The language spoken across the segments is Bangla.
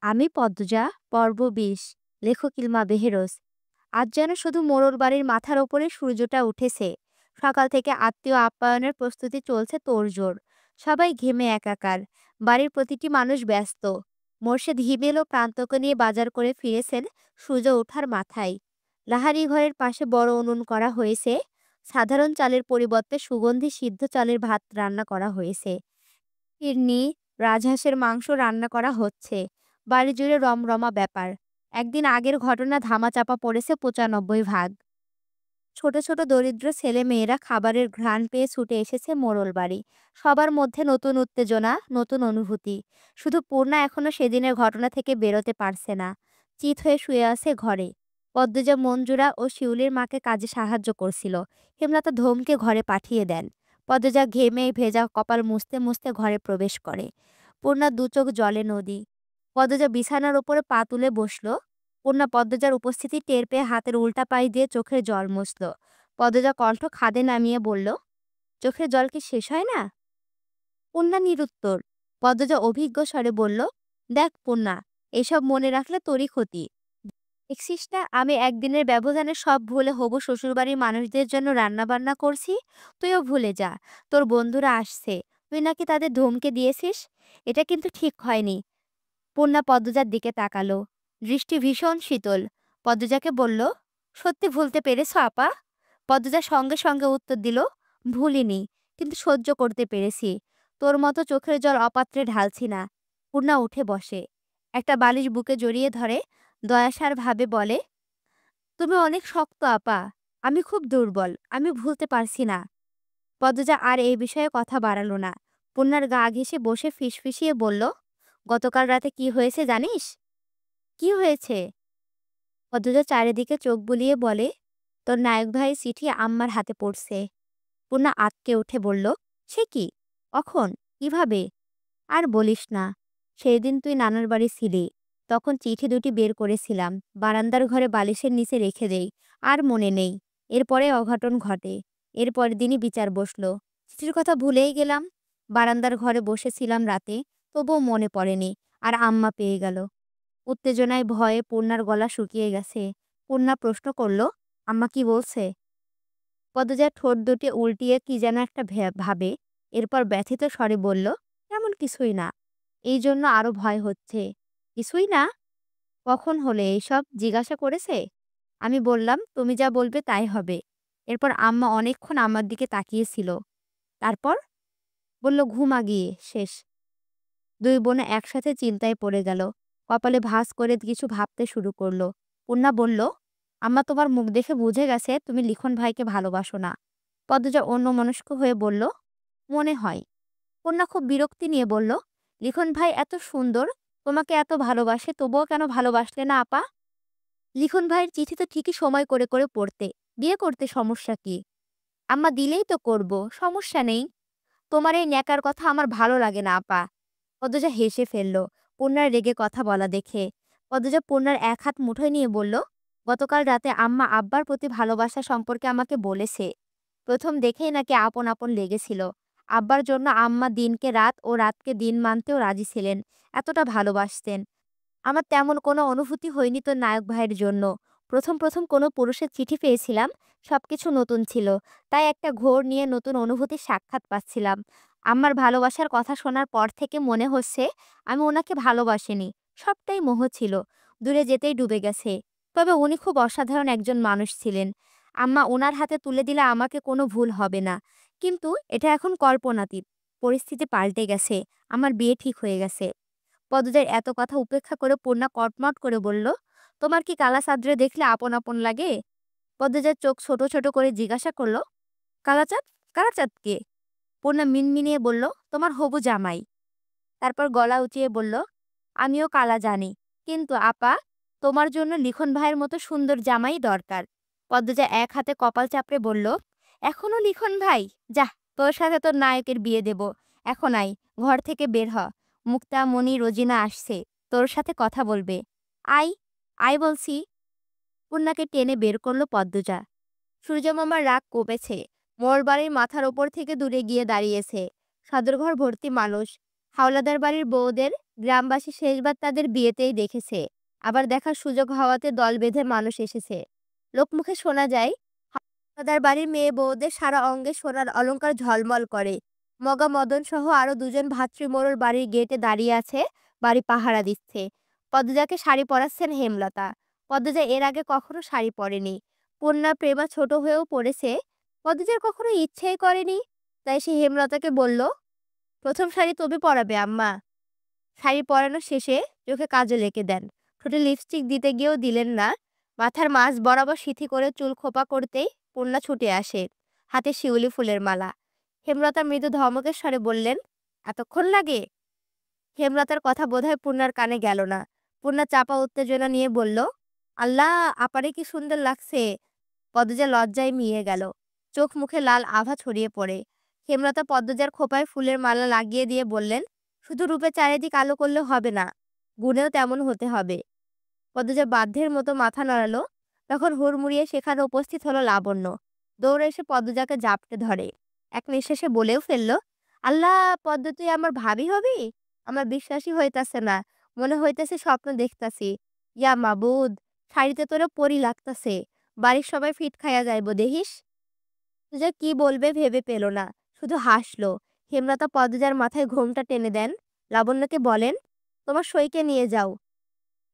আমি পদ্মজা, পর্ব ২০। লেখক ইলমা বেহেরোজ। আজ যেন শুধু মোড়ল বাড়ির মাথার ওপরে সূর্যটা উঠেছে। সকাল থেকে আত্মীয় আপ্যায়নের প্রস্তুতি চলছে তোড়জোড়। সবাই ঘেমে একাকার। বাড়ির প্রতিটি মানুষ ব্যস্ত। মোর্শেদ হিমেল ও প্রান্তকে নিয়ে বাজার করে ফিরেছেন সূর্য ওঠার মাথায়। লাহারি ঘরের পাশে বড় উনুন করা হয়েছে। সাধারণ চালের পরিবর্তে সুগন্ধি সিদ্ধ চালের ভাত রান্না করা হয়েছে। ফিরনি, রাজহাঁসের মাংস রান্না করা হচ্ছে। বাড়ি জুড়ে রমরমা ব্যাপার। একদিন আগের ঘটনা ধামাচাপা পড়েছে ৯৫ ভাগ। ছোট ছোট দরিদ্র ছেলেমেয়েরা খাবারের ঘ্রাণ পেয়ে ছুটে এসেছে মোড়ল বাড়ি। সবার মধ্যে নতুন উত্তেজনা, নতুন অনুভূতি। শুধু পূর্ণা এখনো সেদিনের ঘটনা থেকে বেরোতে পারছে না। চিত হয়ে শুয়ে আছে ঘরে। পদ্মজা মঞ্জুরা ও শিউলির মাকে কাজে সাহায্য করছিল। হেমলতা ধমকে ঘরে পাঠিয়ে দেন। পদ্মজা ঘেমে ভেজা কপাল মুছতে মুছতে ঘরে প্রবেশ করে। পূর্ণা দুচোখ জলে নদী। পদ্মজা বিছানার ওপরে পা তুলে বসল। পূর্ণা পদ্মজার উপস্থিতি টের পেয়ে হাতের উল্টা পাশ দিয়ে চোখের জল মুছল। পদ্মজা কণ্ঠ খাদে নামিয়ে বলল, চোখের জল কি শেষ হয় না? পূর্ণা নিরুত্তর। পদ্মজা অভিজ্ঞ স্বরে বলল, দেখ পূর্ণা, এসব মনে রাখলে তোরই ক্ষতি। দেখছিস না, আমি একদিনের ব্যবধানে সব ভুলে হবু শ্বশুরবাড়ির মানুষদের জন্য রান্নাবান্না করছি। তুইও ভুলে যা। তোর বন্ধুরা আসছে, তুই নাকি তাদের ধমকে দিয়েছিস। এটা কিন্তু ঠিক হয়নি। পূর্ণা পদ্মজার দিকে তাকালো। দৃষ্টি ভীষণ শীতল। পদ্মজাকে বলল, সত্যি ভুলতে পেরেছ আপা? পদ্মজা সঙ্গে সঙ্গে উত্তর দিল, ভুলিনি, কিন্তু সহ্য করতে পেরেছি। তোর মতো চোখের জল অপাত্রে ঢালছি না। পূর্ণা উঠে বসে। একটা বালিশ বুকে জড়িয়ে ধরে দয়াসার ভাবে বলে, তুমি অনেক শক্ত আপা। আমি খুব দুর্বল, আমি ভুলতে পারছি না। পদ্মজা আর এই বিষয়ে কথা বাড়ালো না। পূর্ণার গা ঘেঁষে বসে ফিসফিসিয়ে বলল, গতকাল রাতে কি হয়েছে জানিস? কি হয়েছে? পদ্মজা চারিদিকে চোখ বুলিয়ে বলে, তোর নায়ক ভাইয়ের চিঠি আম্মার হাতে পড়ছে। পূর্ণা আঁতকে উঠে বলল, সে কি? কখন? কিভাবে? আর বলিস না। সেই দিন তুই নানার বাড়ি ছিলি। তখন চিঠি দুটি বের করেছিলাম, বারান্দার ঘরে বালিশের নিচে রেখে দেই। আর মনে নেই। এরপরে অঘটন ঘটে। এর পরের দিনই বিচার বসলো। চিঠির কথা ভুলেই গেলাম। বারান্দার ঘরে বসেছিলাম রাতে, তবুও মনে পড়েনি। আর আম্মা পেয়ে গেল। উত্তেজনায় ভয়ে পূর্ণার গলা শুকিয়ে গেছে। পূর্ণা প্রশ্ন করল, আম্মা কি বলছে? পদ্মজা ঠোঁট দুটি উল্টিয়ে কি যেন একটা ভাবে। এরপর ব্যথিত স্বরে বলল, তেমন কিছুই না। এই জন্য আরো ভয় হচ্ছে। কিছুই না? কখন হলে এইসব জিজ্ঞাসা করেছে? আমি বললাম, তুমি যা বলবে তাই হবে। এরপর আম্মা অনেকক্ষণ আমার দিকে তাকিয়েছিল। তারপর বলল, ঘুমা গিয়ে শেষ। দুই বোনে একসাথে চিন্তায় পড়ে গেল। কপালে ভাঁজ করে কিছু ভাবতে শুরু করলো। পূর্ণা বলল, আম্মা তোমার মুখ দেখে বুঝে গেছে তুমি লিখন ভাইকে ভালোবাসো না। পদ্মজা অন্যমনস্ক হয়ে বলল, মনে হয়। পূর্ণা খুব বিরক্তি নিয়ে বলল, লিখন ভাই এত সুন্দর, তোমাকে এত ভালোবাসে, তবুও কেন ভালোবাসলে না আপা? লিখন ভাইয়ের চিঠি তো ঠিকই সময় করে করে পড়তে। বিয়ে করতে সমস্যা কি? আম্মা দিলেই তো করব, সমস্যা নেই। তোমার এই ন্যাকার কথা আমার ভালো লাগে না আপা। পদ্মজা হেসে ফেলল পূর্ণার রেগে কথা বলা দেখে। পদ্মজা পূর্ণার এক হাত মুঠোয় নিয়ে বলল, গতকাল রাতে আম্মা আব্বার প্রতি ভালোবাসা সম্পর্কে আমাকে বলেছে। প্রথম দেখেই নাকি আপন আপন লেগেছিল। আব্বার জন্য আম্মা দিনকে রাত ও রাতকে দিন মানতেও রাজি ছিলেন। এতটা ভালোবাসতেন। আমার তেমন কোনো অনুভূতি হয়নি তোর নায়ক ভাইয়ের জন্য। প্রথম প্রথম কোনো পুরুষের চিঠি পেয়েছিলাম। সবকিছু নতুন ছিল। তাই একটা ঘোর নিয়ে নতুন অনুভূতির সাক্ষাৎ পাচ্ছিলাম। আম্মার ভালোবাসার কথা শোনার পর থেকে মনে হচ্ছে আমি ওনাকে ভালোবাসিনি। সবটাই মোহ ছিল। দূরে যেতেই ডুবে গেছে। তবে উনি খুব অসাধারণ একজন মানুষ ছিলেন। আম্মা ওনার হাতে তুলে দিলে আমাকে কোনো ভুল হবে না। কিন্তু এটা এখন কল্পনাতীত। পরিস্থিতি পাল্টে গেছে। আমার বিয়ে ঠিক হয়ে গেছে। পদ্মজার এত কথা উপেক্ষা করে পূর্ণা কটমট করে বলল, তোমার কি কালা চাঁদরে দেখলে আপন আপন লাগে? পদ্মজার চোখ ছোট ছোট করে জিজ্ঞাসা করল, কালাচাঁদ? কালাচাঁদ কে? পূর্ণা মিনমিনিয়ে বলল, তোমার হবু জামাই। তারপর গলা উঁচিয়ে বলল, আমিও কালা জানি, কিন্তু আপা, তোমার জন্য লিখন ভাইয়ের মতো সুন্দর জামাই দরকার। পদ্মজা এক হাতে কপাল চাপড়ে বলল, এখনো লিখন ভাই? যা, তোর সাথে তোর নায়কের বিয়ে দেব। এখন আই, ঘর থেকে বের হ। মুক্তা, মণি, রোজিনা আসছে, তোর সাথে কথা বলবে। আই, আই বলছি। পূর্ণাকে টেনে বের করলো পদ্মজা। সূর্যমামার রাগ কমেছে। মোড়বাড়ির মাথার ওপর থেকে দূরে গিয়ে দাঁড়িয়েছে। সদরঘর ভর্তি মানুষ। হাওলাদার বাড়ির বউদের গ্রামবাসী শেষবার তাদের বিয়েতেই দেখেছে। আবার দেখার সুযোগ হওয়াতে দল বেঁধে মানুষ এসেছে। লোকমুখে শোনা যায়, হাওলাদার বাড়ির মেয়ে বউদের সারা অঙ্গে সোনার অলংকার ঝলমল করে। মগা মদন সহ আরো দুজন ভাতৃমোড়ল বাড়ির গেটে দাঁড়িয়ে আছে, বাড়ি পাহারা দিচ্ছে। পদ্মজাকে শাড়ি পরাচ্ছেন হেমলতা। পদ্মজা এর আগে কখনো শাড়ি পরেনি। পূর্ণা প্রেমা ছোট হয়েও পড়েছে। পদ্মজার কখনো ইচ্ছেই করেনি। তাই সে হেমলতাকে বলল, প্রথম শাড়ি তুমি পরাবে আম্মা। শাড়ি পরানো শেষে চোখে কাজল এঁকে দেন। ঠোঁটে লিপস্টিক দিতে গিয়েও দিলেন না। মাথার মাঝ বরাবর সিথি করে চুল খোপা করতেই পূর্ণা ছুটে আসে, হাতে শিউলি ফুলের মালা। হেমলতা মৃদু ধমকের স্বরে বললেন, এতক্ষণ লাগে? হেমলতার কথা বোধহয় পূর্ণার কানে গেল না। পূর্ণা চাপা উত্তেজনা নিয়ে বলল, আল্লাহ, আপারে কি সুন্দর লাগছে। পদ্মজা লজ্জায় মিয়ে গেল। চোখ মুখে লাল আভা ছড়িয়ে পড়ে। হেমলতা পদ্মজার খোপায় ফুলের মালা লাগিয়ে দিয়ে বললেন, শুধু রূপে চারিদিক আলো করলে হবে না, গুণেও তেমন হতে হবে। পদ্মজা বাধ্যের মতো মাথা নাড়ালো। তখন হুড়মুড়িয়ে সেখানে উপস্থিত হলো লাবণ্য। দৌড়ে এসে পদ্মজাকে জাপটে ধরে। এক নিঃশ্বাসে বলেও ফেলল, আল্লাহ, পদ্ম তুই আমার ভাবি হবি? আমার বিশ্বাসই হইতাছে না। মনে হইতেছে স্বপ্ন দেখতাছি। ইয়া মাবুদ, শাড়িতে তোরে পরি লাগতাছে। বাড়ির সবাই ফিট খাইয়া যাইব দেহিস। পদ্মজা কি বলবে ভেবে পেল না, শুধু হাসলো। হেমলতা পদ্মজার মাথায় ঘোমটা টেনে দেন। লাবণ্যকে বলেন, তোমার সইকে নিয়ে যাও।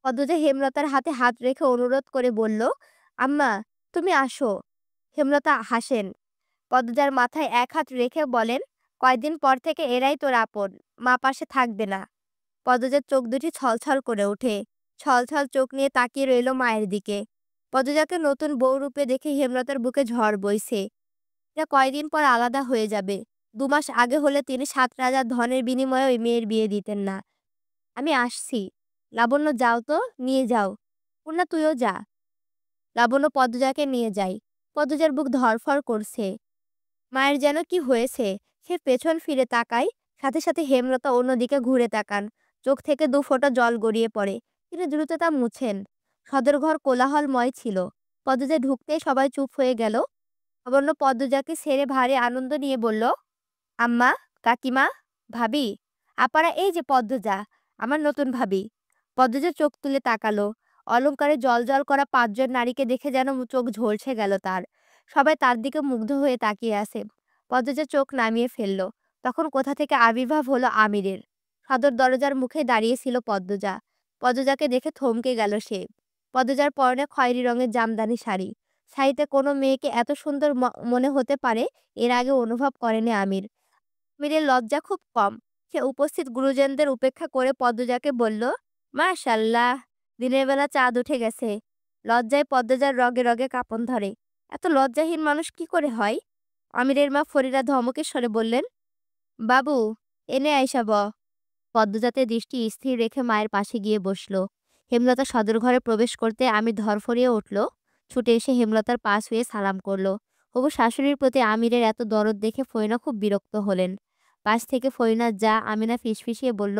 পদ্মজা হেমলতার হাতে হাত রেখে অনুরোধ করে বলল, আম্মা, তুমি আসো। হেমলতা হাসেন। পদ্মজার মাথায় এক হাত রেখে বলেন, কয়দিন পর থেকে এরাই তোর আপন, মা পাশে থাকবে না। পদ্মজার চোখ দুটি ছলছল করে ওঠে। ছলছল চোখ নিয়ে তাকিয়ে রইল মায়ের দিকে। পদ্মজাকে নতুন বউ রূপে দেখে হেমলতার বুকে ঝড় বইছে। এরা কয়দিন পর আলাদা হয়ে যাবে। 2 মাস আগে হলে তিনি 7 রাজার ধনের বিনিময়ে ওই মেয়ের বিয়ে দিতেন না। আমি আসছি। লাবণ্য, যাও তো, নিয়ে যাও। পূর্ণা, তুইও যা। লাবণ্য পদ্মজাকে নিয়ে যায়। পদ্মজার বুক ধড়ফড় করছে। মায়ের যেন কি হয়েছে। সে পেছন ফিরে তাকায়। সাথে সাথে হেমলতা অন্যদিকে ঘুরে তাকান। চোখ থেকে 2 ফোঁটা জল গড়িয়ে পড়ে। তিনি দ্রুত তা মুছেন। সদরঘর কোলাহলময় ছিল। পদ্মজা ঢুকতেই সবাই চুপ হয়ে গেল। লাবণ্য পদ্মজাকে ছেড়ে ভারী আনন্দ নিয়ে বলল, আম্মা, কাকিমা, ভাবি, আপারা এই যে পদ্মজা, আমার নতুন ভাবি। পদ্মজা চোখ তুলে তাকালো। অলংকারে জ্বলজ্বল করা 5 জন নারীকে দেখে যেন চোখ ঝলসে গেল তার। সবাই তার দিকে মুগ্ধ হয়ে তাকিয়ে আছে। পদ্মজা চোখ নামিয়ে ফেলল। তখন কোথা থেকে আবির্ভাব হলো আমিরের। সদর দরজার মুখে দাঁড়িয়েছিল পদ্মজা। পদ্মজাকে দেখে থমকে গেল সে। পদ্মজার পরনে খয়েরি রঙের জামদানি শাড়ি। শাড়িতে কোনো মেয়েকে এত সুন্দর মনে হতে পারে এর আগে অনুভব করেনি আমির। আমিরের লজ্জা খুব কম। সে উপস্থিত গুরুজনদের উপেক্ষা করে পদ্মজাকে বলল, মাশাআল্লাহ, দিনের বেলা চাঁদ উঠে গেছে। লজ্জায় পদ্মজার রগে রগে কাঁপন ধরে। এত লজ্জাহীন মানুষ কি করে হয়? আমিরের মা ফরিদা ধমকের স্বরে বললেন, বাবু, এনে আইসা ব। পদ্মজাতে দৃষ্টি স্থির রেখে মায়ের পাশে গিয়ে বসল। হেমলতা সদর ঘরে প্রবেশ করতে আমির ধরফরিয়ে উঠল। ছুটে এসে হেমলতার পা ছুঁয়ে সালাম করল। হবু শাশুড়ির প্রতি আমিরের এত দরদ দেখে ফরিনা খুব বিরক্ত হলেন। পাশ থেকে ফরিনার যা আমিনা ফিসফিসিয়ে বলল,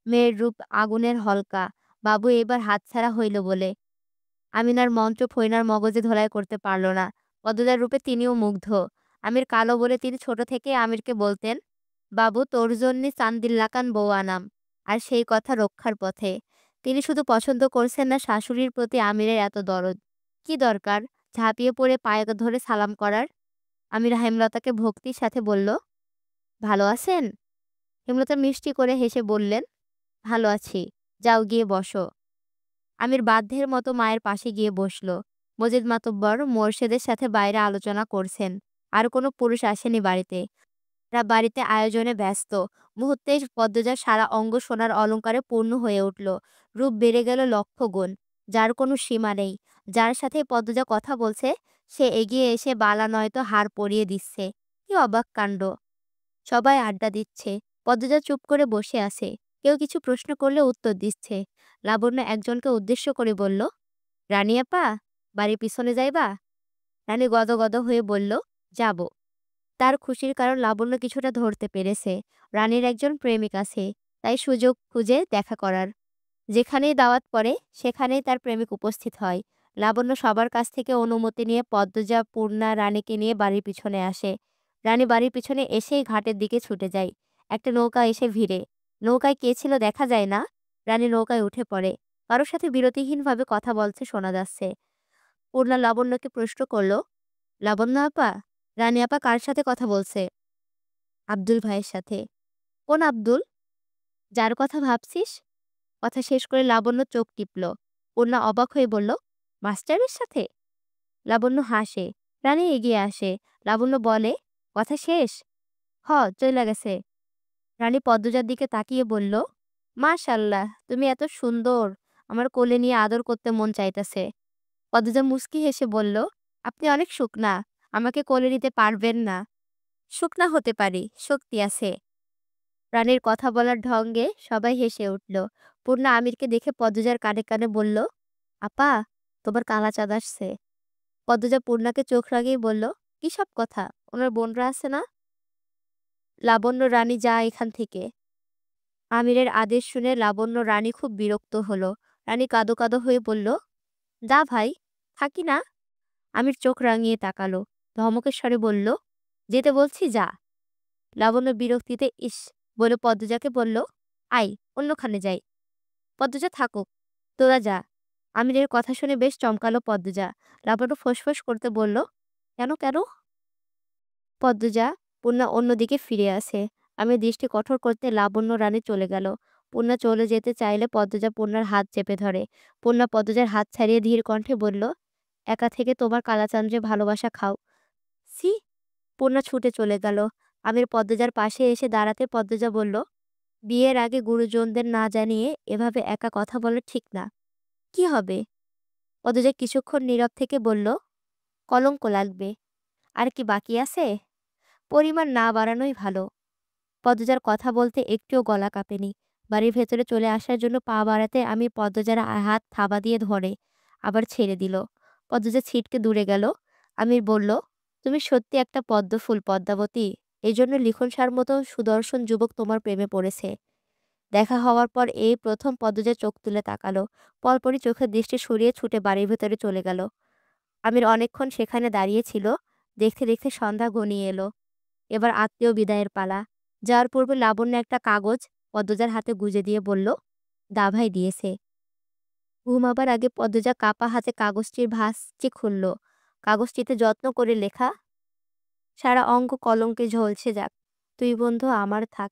মেয়ের রূপ আগুনের হলকা, বাবু এবার হাতছাড়া হইল বলে। আমিনার মন্ত্র ফরিনার মগজে ধোলাই করতে পারল না। পদ্মজার রূপে তিনিও মুগ্ধ। আমির কালো বলে তিনি ছোট থেকে আমিরকে বলতেন, বাবু, তোর জন্যে চান্দিল্লাকান বউ আনাম। আর সেই কথা রক্ষার পথে। তিনি শুধু পছন্দ করছেন না শাশুড়ির প্রতি আমিরের এত দরদ। কি দরকার ঝাঁপিয়ে পড়ে পায়ে ধরে সালাম করার? আমির হেমলতাকে ভক্তির সাথে বলল, ভালো আছেন? হেমলতা মিষ্টি করে হেসে বললেন, ভালো আছি, যাও গিয়ে বসো। আমির বাধ্যের মতো মায়ের পাশে গিয়ে বসল। মজিদ মাতব্বর মোরশেদের সাথে বাইরে আলোচনা করছেন। আর কোনো পুরুষ আসেনি বাড়িতে। এরা বাড়িতে আয়োজনে ব্যস্ত। মুহূর্তেই পদ্মজার সারা অঙ্গ সোনার অলংকারে পূর্ণ হয়ে উঠল। রূপ বেড়ে গেল লক্ষ গুণ। যার কোনো সীমা নেই। যার সাথে পদ্মজা কথা বলছে সে এগিয়ে এসে বালা নয়তো হার পরিয়ে দিচ্ছে। কি অবাক কাণ্ড! সবাই আড্ডা দিচ্ছে। পদ্মজা চুপ করে বসে আছে। কেউ কিছু প্রশ্ন করলে উত্তর দিচ্ছে। লাবণ্য একজনকে উদ্দেশ্য করে বলল, রানী আপা, বাড়ির পিছনে যাইবা? রানী গদগদ হয়ে বলল, যাব। তার খুশির কারণ লাবণ্য কিছুটা ধরতে পেরেছে। রানীর একজন প্রেমিক আছে, তাই সুযোগ খুঁজে দেখা করার। যেখানেই দাওয়াত পড়ে সেখানেই তার প্রেমিক উপস্থিত হয়। লাবণ্য সবার কাছ থেকে অনুমতি নিয়ে পদ্মজা, পূর্ণা, রানীকে নিয়ে বাড়ির পিছনে আসে। রানী বাড়ির পিছনে এসেই ঘাটের দিকে ছুটে যায়। একটা নৌকা এসে ভিড়ে। নৌকায় কে ছিল দেখা যায় না। রানী নৌকায় উঠে পড়ে। কারোর সাথে বিরতিহীনভাবে কথা বলছে শোনা যাচ্ছে। পূর্ণা লাবণ্যকে প্রশ্ন করল, লাবণ্য আপা, রানী আপা কার সাথে কথা বলছে? আব্দুল ভাইয়ের সাথে। কোন আব্দুল? যার কথা ভাবছিস? কথা শেষ করে লাবণ্য চোখ টিপল। পূর্ণা অবাক হয়ে বলল, মাস্টারের সাথে? লাবণ্য হাসে। রানী এগিয়ে আসে। লাবণ্য বলে, কথা শেষ? হ, চইলা গেছে। রানী পদ্মজার দিকে তাকিয়ে বলল, মাশাল্লাহ, তুমি এত সুন্দর, আমার কোলে নিয়ে আদর করতে মন চাইতেছে। পদ্মজা মুচকি হেসে বলল, আপনি অনেক শুকনা, আমাকে কোলে নিতে পারবেন না। শুকনা হতে পারি, শক্তি আছে। রানীর কথা বলার ঢঙ্গে সবাই হেসে উঠল। পূর্ণা আমিরকে দেখে পদ্মজার কানে কানে বলল, আপা, তোমার কালা চাঁদ আসছে। পদ্মজা পূর্ণাকে চোখ রাগিয়ে বলল, কি সব কথা? ওনার বোনরা আছে না? লাবণ্য, রানী যা এখান থেকে। আমিরের আদেশ শুনে লাবণ্য রানী খুব বিরক্ত হলো। রানী কাঁদো কাঁদো হয়ে বলল, যা ভাই, থাকি না। আমির চোখ রাঙিয়ে তাকালো। ধমকের স্বরে বলল, যেতে বলছি যা। লাবণ্য বিরক্তিতে ইস বলে পদ্মজাকে বলল, আই, অন্যখানে যাই। পদ্মজা থাকুক, তোরা যা। আমিরের কথা শুনে বেশ চমকালো পদ্মজা। লাবণ্য ফোঁস করতে বলল, কেন কেন? পদ্মজা, পূর্ণা অন্যদিকে ফিরে আসে। আমি দৃষ্টি কঠোর করতে লাবণ্য রানী চলে গেল। পূর্ণা চলে যেতে চাইলে পদ্মজা পূর্ণার হাত চেপে ধরে। পূর্ণা পদ্মজার হাত ছাড়িয়ে ধীর কণ্ঠে বলল, একা থেকে তোমার কালাচাঁদরে ভালোবাসা খাও। সি! পূর্ণা ছুটে চলে গেল। আমির পদ্মজার পাশে এসে দাঁড়াতে পদ্মজা বলল, বিয়ের আগে গুরুজনদের না জানিয়ে এভাবে একা কথা বলা ঠিক না। কি হবে? পদ্মজা কিছুক্ষণ নীরব থেকে বলল, কলঙ্ক লাগবে। আর কি বাকি আছে? পরিমাণ না বাড়ানোই ভালো। পদ্মজার কথা বলতে একটুও গলা কাঁপেনি। বাড়ির ভেতরে চলে আসার জন্য পা বাড়াতে আমি পদ্মজার হাত থাবা দিয়ে ধরে আবার ছেড়ে দিল। পদ্মজা ছিটকে দূরে গেল। আমির বলল, তুমি সত্যি একটা পদ্মফুল পদ্মাবতী। এই জন্য লিখনসার মতো সুদর্শন যুবক তোমার প্রেমে পড়েছে। দেখা হওয়ার পর এই প্রথম পদ্মজা চোখ তুলে তাকালো। পরপরই চোখের দৃষ্টি সরিয়ে ছুটে বাড়ির ভেতরে চলে গেল। আমির অনেকক্ষণ সেখানে দাঁড়িয়ে ছিল। দেখতে দেখতে সন্ধ্যা ঘনিয়ে এলো। এবার আত্মীয় বিদায়ের পালা। যাওয়ার পূর্বে লাবণ্য একটা কাগজ পদ্মজার হাতে গুজে দিয়ে বলল, দাভাই দিয়েছে। ঘুমাবার আগে পদ্মজা কাপা হাতে কাগজটির ভাঁজটি খুলল। কাগজটিতে যত্ন করে লেখা, সারা অঙ্গ কলঙ্কে ঝলসে যাক, তুই বন্ধু আমার থাক।